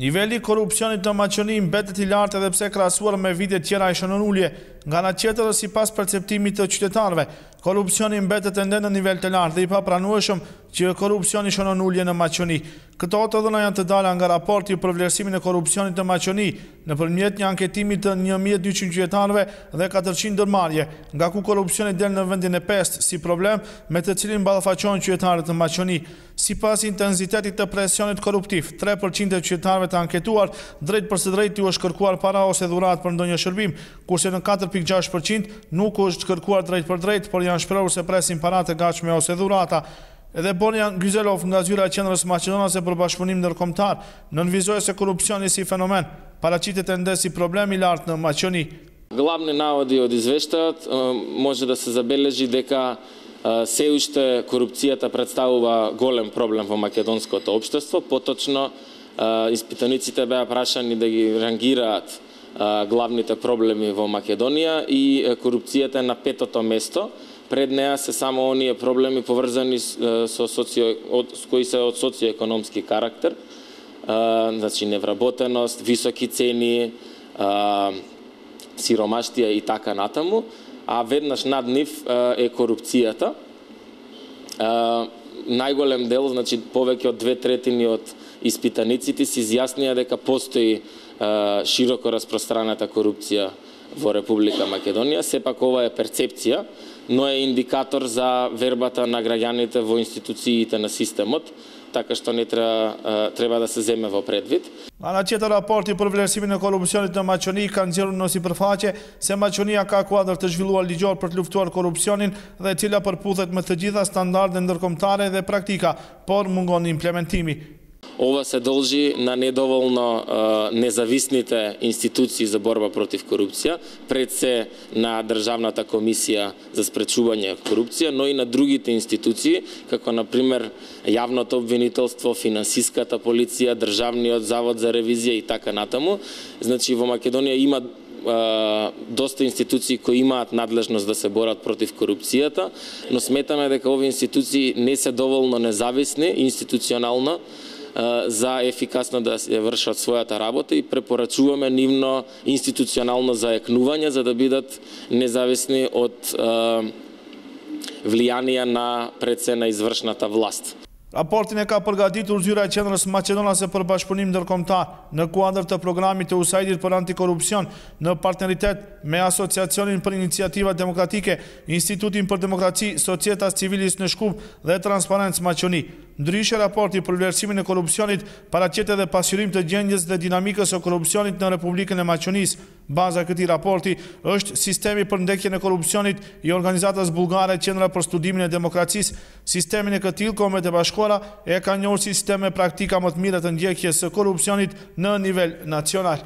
Niveli I korrupsionit në Maqoni mbetet I lartë edhe pse krahasuar me vite tjera ishte në ulje. Nga ana tjetër, sipas perceptimit të qytetarëve, korrupsioni mbetet ende në nivel të lartë dhe I papranueshëm që korrupsioni ishte në ulje në Maqoni. Këto të dhëna janë të dalë nga raporti për vlerësimin e korrupsionit në Maqoni nëpërmjet një anketimi të 1200 qytetarëve dhe 400 ndërmarrje, nga ku korrupsioni del në vendin e 5 si problem me të cilin ballafaqohen qytetarët në Maqoni. Sipas intensitetit të presionit korruptiv, 3% e qytetarëve të anketuar drejt për së drejti u është kërkuar para ose dhuratë për ndonjë shërbim, kurse në 4.6% nuk është kërkuar drejt për drejt, por janë shprehur se presin paratë e gatshme ose dhurata. Edhe Borjan Gyzelov nga zyra e qendrës maqedonase për bashkëpunim ndërkombëtar nënvizoi se korrupsioni si fenomen paraqitet ende si problem I lartë në Maqoni. Главни наводи од извештајот може да се забележи дека се уште корупцијата представува голем проблем во македонското општество. Поточно испитаниците беа прашани да ги рангираат главните проблеми во Македонија и корупцијата е на 5-то место. Пред неа се само оние проблеми поврзани со кои се од социоекономски карактер, значи невработеност, високи цени, сиромаштија и така натаму, а веднаш над нив е корупцијата. Најголем дел, значи повеќе од 2/3 од испитаниците се изјаснија дека постои широко распространета корупција во Република Македонија. Сепак ова е перцепција, но е индикатор за вербата на граѓаните во институциите на системот, така што не треба да се земе во предвид. Ana tjetër, raporti për vlerësimin e korrupsionit në Maqoni ka nxjerrur në sipërfaqe se Maqonia ka kuadër të zhvilluar ligjor për të luftuar korrupsionin dhe e cila përputhet me të gjitha standardet ndërkombëtare dhe praktika, por mungon implementimi. Ова се должи на недоволно независните институции за борба против корупција, пред се на Државната комисија за спречување корупција, но и на другите институции, како на пример јавното обвинителство, финансиската полиција, Државниот завод за ревизија и така натаму. Значи во Македонија има доста институции кои имаат надлежност да се борат против корупцијата, но сметаме дека овие институции не се доволно независни институционално за ефикасно да се вршат својата работа и препорачуваме нивно институционално заекнување за да бидат независни од влијанија на пред се на извршната власт. Raportin e ka përgatitur zyra e qendrës maqedonase për bashkëpunim ndërkombëtar në kuadër të programit të USAID-it për antikorrupsion në partneritet me Asociacionin për Iniciativa Demokratike, Institutin për Demokraci, Societas Civilis në Shkup dhe Transparencë Maqoni. Ndryshe, raporti për vlerësimin e korrupsionit paraqet edhe pasqyrim të gjendjes dhe dinamikës së korrupsionit në Republikën e Maqonisë. Baza e këtij raporti është sistemi për ndekjen e korrupsionit I organizatës bullgare Qendra për Studimin e Demokracisë. Sistemin e këtij Kombet e Bashkuara e ka njohur si sistem me praktika më të mira të ndjekjes së korrupsionit në nivel nacional.